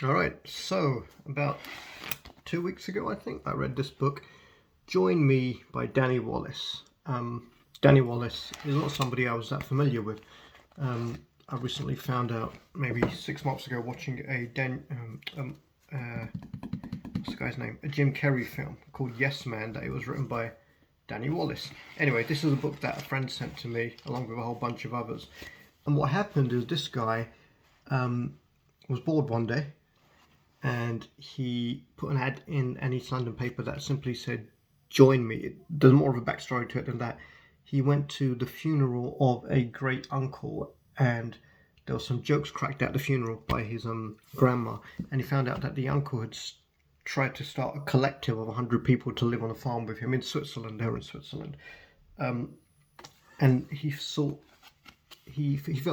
All right, so about 2 weeks ago, I think, I read this book, Join Me by Danny Wallace. Danny Wallace is not somebody I was that familiar with. I recently found out, maybe 6 months ago, watching what's the guy's name? A Jim Carrey film called Yes Man, that it was written by Danny Wallace. Anyway, this is a book that a friend sent to me, along with a whole bunch of others. And what happened is this guy was bored one day, and he put an ad in an East London paper that simply said, "Join me." There's more of a backstory to it than that. He went to the funeral of a great uncle, and there were some jokes cracked at the funeral by his grandma, and he found out that the uncle had tried to start a collective of 100 people to live on a farm with him in Switzerland. They're in Switzerland. And he felt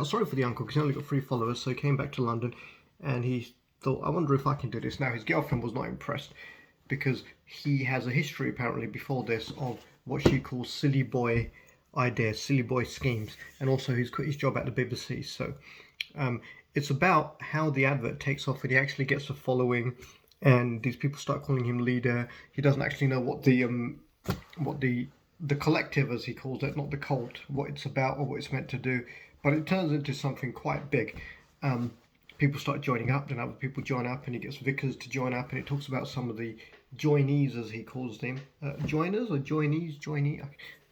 sorry for the uncle because he only got 3 followers, so he came back to London, and he thought, I wonder if I can do this. Now, his girlfriend was not impressed because he has a history, apparently, before this of what she calls silly boy ideas, silly boy schemes, and also he's quit his job at the BBC. So it's about how the advert takes off and he actually gets a following, and these people start calling him leader. He doesn't actually know what the collective, as he calls it, not the cult, what it's about or what it's meant to do, but it turns into something quite big. People start joining up, then other people join up, and he gets vicars to join up, and it talks about some of the joinees, as he calls them, joiners or joinee,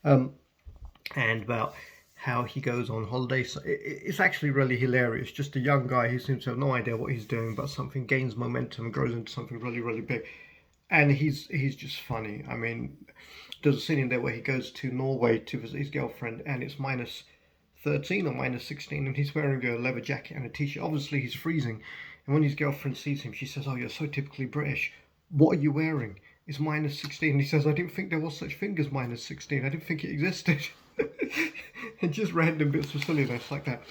and about how he goes on holiday. So it's actually really hilarious. Just a young guy who seems to have no idea what he's doing, but something gains momentum and grows into something really, really big. And he's just funny. I mean, there's a scene in there where he goes to Norway to visit his girlfriend, and it's minus 13 or minus 16, and he's wearing a leather jacket and a t-shirt. Obviously, he's freezing. And when his girlfriend sees him, she says, "Oh, you're so typically British. What are you wearing? It's minus 16. And he says, "I didn't think there was such thing as minus 16. I didn't think it existed." And just random bits of silliness like that.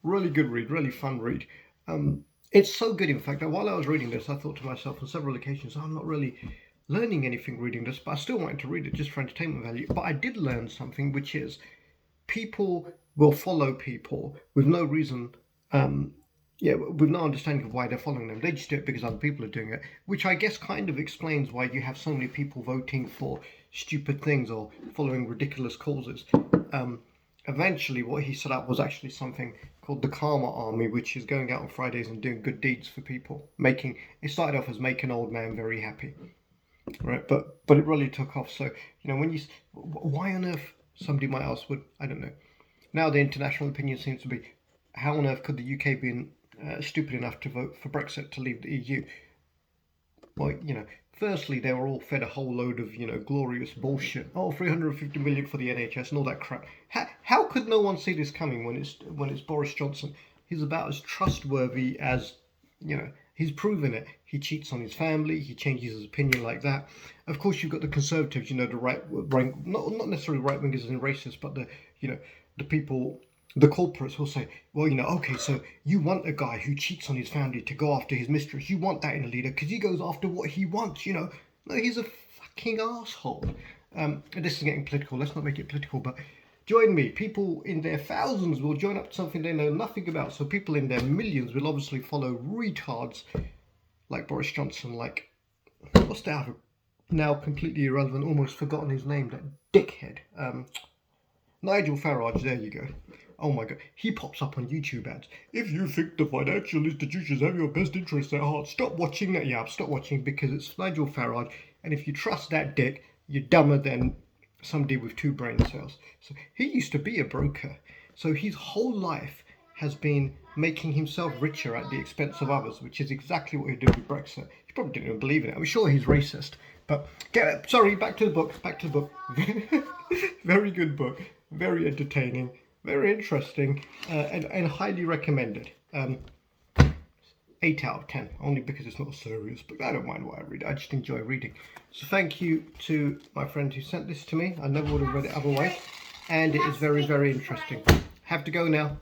Really good read, really fun read. It's so good, in fact, that while I was reading this, I thought to myself on several occasions, I'm not really learning anything reading this, but I still wanted to read it just for entertainment value. But I did learn something, which is people will follow people with no reason, with no understanding of why they're following them. They just do it because other people are doing it, which I guess kind of explains why you have so many people voting for stupid things or following ridiculous causes. Eventually, what he set up was actually something called the Karma Army, which is going out on Fridays and doing good deeds for people. It started off as make an old man very happy, right? But it really took off. So why on earth, somebody might ask, I don't know. Now the international opinion seems to be, how on earth could the UK be stupid enough to vote for Brexit to leave the EU? Well, firstly, they were all fed a whole load of, glorious bullshit. Oh, 350 million for the NHS and all that crap. How could no one see this coming when it's Boris Johnson? He's about as trustworthy as, he's proven it. He cheats on his family. He changes his opinion like that. Of course, you've got the Conservatives, the right, not necessarily right wingers and racists, but the people, the culprits will say, well, okay, so you want a guy who cheats on his family to go after his mistress. You want that in a leader because he goes after what he wants, No, he's a fucking asshole. This is getting political. Let's not make it political, but join me. People in their thousands will join up to something they know nothing about. So people in their millions will obviously follow retards like Boris Johnson, like, what's that other, now completely irrelevant, almost forgotten his name, that dickhead. Nigel Farage, there you go. Oh my god, he pops up on YouTube ads. If you think the financial institutions have your best interests at heart, stop watching that. Yeah, stop watching because it's Nigel Farage, and if you trust that dick, you're dumber than somebody with 2 brain cells. So he used to be a broker, so his whole life has been making himself richer at the expense of others, which is exactly what he did with Brexit. He probably didn't even believe in it. I'm sure he's racist, but back to the book. Very good book, very entertaining, very interesting, and highly recommended. 8 out of 10, only because it's not serious, but I don't mind what I read. I just enjoy reading. So thank you to my friend who sent this to me. I never would have read it otherwise, and it is very, very interesting. Have to go now.